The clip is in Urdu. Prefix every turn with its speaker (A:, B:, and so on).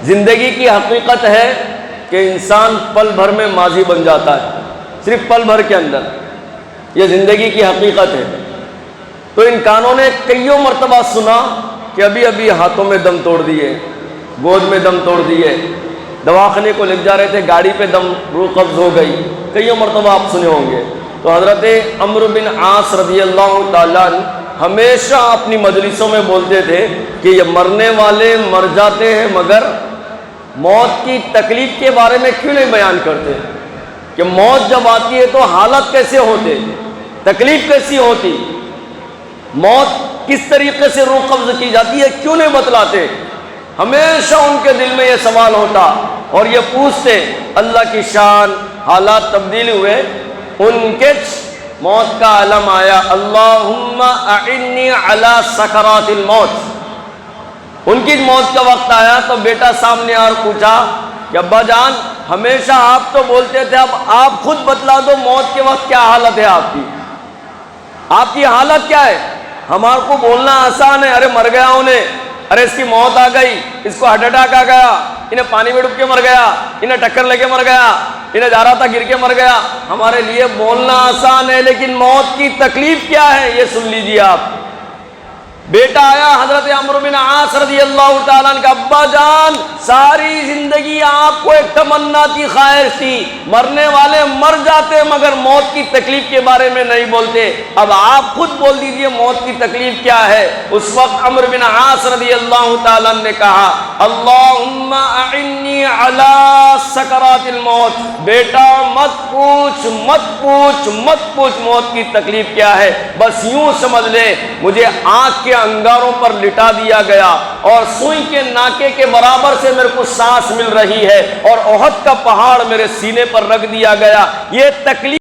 A: زندگی کی حقیقت ہے کہ انسان پل بھر میں ماضی بن جاتا ہے، صرف پل بھر کے اندر، یہ زندگی کی حقیقت ہے۔ تو ان کانوں نے کئیوں مرتبہ سنا کہ ابھی ابھی ہاتھوں میں دم توڑ دیے، گود میں دم توڑ دیے، دواخانے کو لے جا رہے تھے، گاڑی پہ دم روح قبض ہو گئی، کئیوں مرتبہ آپ سنے ہوں گے۔ تو حضرت عمرو بن عاص رضی اللہ تعالیٰ عنہ ہمیشہ اپنی مجلسوں میں بولتے تھے کہ یہ مرنے والے مر جاتے ہیں مگر موت کی تکلیف کے بارے میں کیوں نہیں بیان کرتے، کہ موت جب آتی ہے تو حالت کیسے ہوتے، تکلیف کیسی ہوتی، موت کس طریقے سے روح قبض کی جاتی ہے، کیوں نہیں بتلاتے۔ ہمیشہ ان کے دل میں یہ سوال ہوتا اور یہ پوچھتے، اللہ کی شان، حالات تبدیل ہوئے، ان کے موت کا علم آیا، اللہم اعنی علی سکرات الموت۔ ان کی موت کا وقت آیا تو بیٹا سامنے اور پوچھا کہ ابا جان ہمیشہ آپ تو بولتے تھے، اب آپ خود بتلا دو موت کے وقت کیا حالت ہے آپ کی حالت کیا ہے؟ ہمارے کو بولنا آسان ہے، ارے مر گیا انہیں، ارے اس کی موت آ گئی، اس کو ہارٹ اٹیک آ گیا، انہیں پانی میں ڈوب کے مر گیا، انہیں ٹکر لے کے مر گیا، انہیں جا رہا تھا گر کے مر گیا۔ ہمارے لیے بولنا آسان ہے لیکن موت کی تکلیف کیا ہے یہ سن لیجیے آپ۔ بیٹا آیا حضرت عمرو بن عاص رضی اللہ تعالیٰ عنہ کا، ابا جان ساری زندگی آپ کو ایک تمنا کی خواہش تھی، مرنے والے مر جاتے مگر موت کی تکلیف کے بارے میں نہیں بولتے، اب آپ خود بول دیجئے موت کی تکلیف کیا ہے۔ اس وقت عمرو بن عاص رضی اللہ تعالیٰ عنہ نے کہا، اللہم اعنی علی سکرات الموت، بیٹا مت پوچھ موت کی تکلیف کیا ہے، بس یوں سمجھ لے مجھے آنکھ کے انگاروں پر لٹا دیا گیا اور سوئی کے ناکے کے برابر سے میرے کو سانس مل رہی ہے اور احد کا پہاڑ میرے سینے پر رکھ دیا گیا، یہ تکلیف